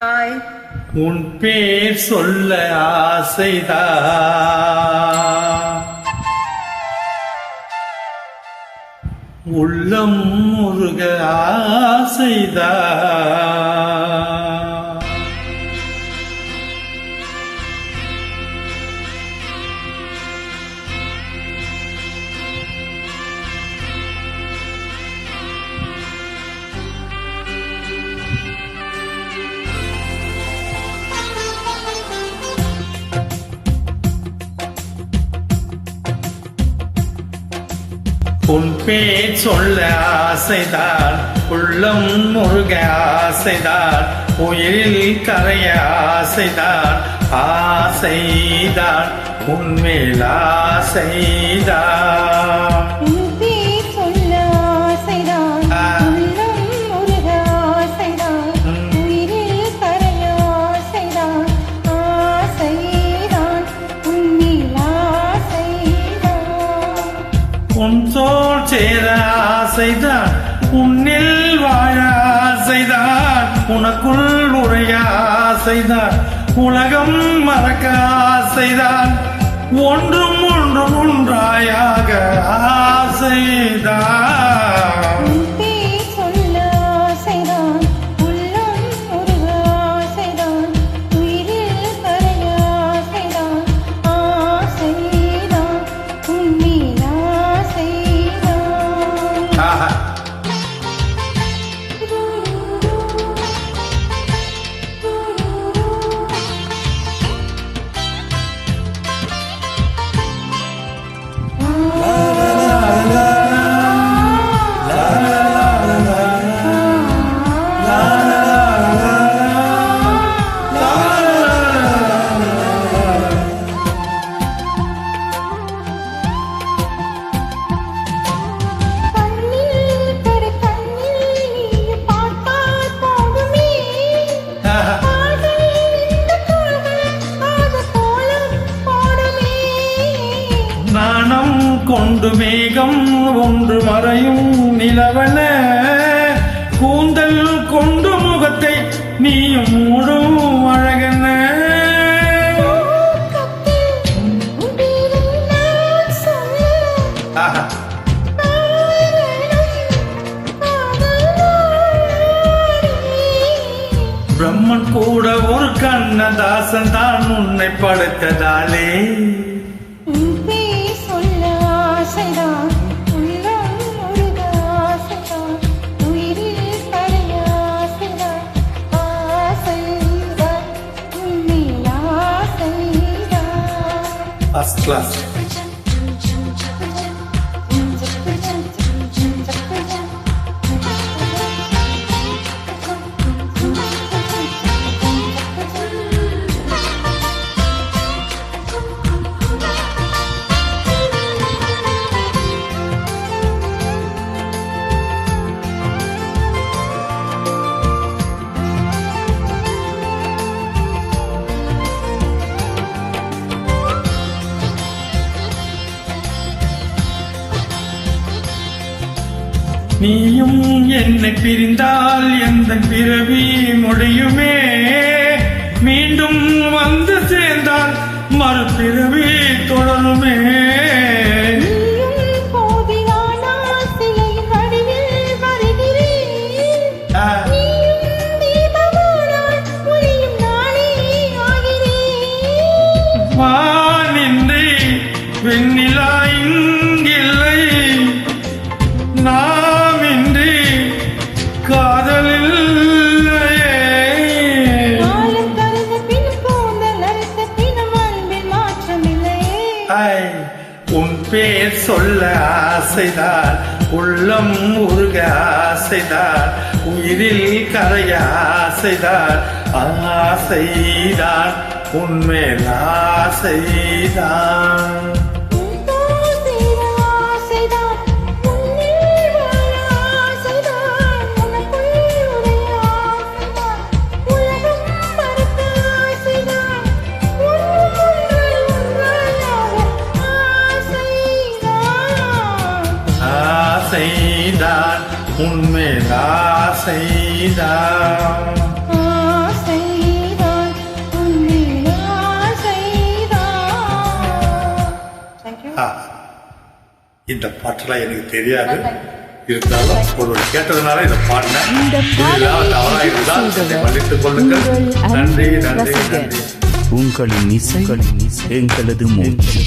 உன் பேர் சொல்ல ஆசைதான், உள்ளம் முருக ஆசைதான். உன் பேர் சொல்ல ஆசைதான், உள்ளம் முருக ஆசைதான், உயிரில் கரைய ஆசைதான், ஆசைதான் உன்மேல் ஆசைதான். உன் தோள் சேர ஆசைதான், உன்னில் வாழ ஆசைதான், உனக்குள் உரைய ஆசைதான், உலகம் மறக்க ஆசைதான், ஒன்றும் ஒன்றும் ஒன்றாயாக ஆசைதான். நாணம் கொண்டு மேகம் ஒன்று மறையும் நிலவன, கூந்தல் கொண்டு முகத்தை நீயும் மூடும் அழகன. பிரம்மன் கூட ஒரு கண்ணதாசன் தான் உன்னை படைத்ததாலே. First class. நீயும் என்னை பிரிந்தால் எந்த பிறவி முடியுமே, மீண்டும் வந்து சேர்ந்தால் மறுபிறவி தொடருமே. வானின்றி வெண்ணிலா இங்கில்லை, நாமின்றி காதலில் உன் பேர் சொல்ல ஆசைதான், உள்ளம் உருக ஆசைதான், உயிரில் கரைய ஆசைதான், ஆசைதான் உன்மேல் ஆசைதான். ஆசைதான் உன்மேல் ஆசைதான். இந்த பாட்டெல்லாம் எனக்கு தெரியாது, இருந்தாலும் ஒருவர் கேட்டதுனால இதை பாடினேன். தவறாக இருந்தால் மன்னித்துக் கொள்ளுங்கள். நன்றி நன்றி நன்றி. உங்களின் இசை எங்களது மூச்சு.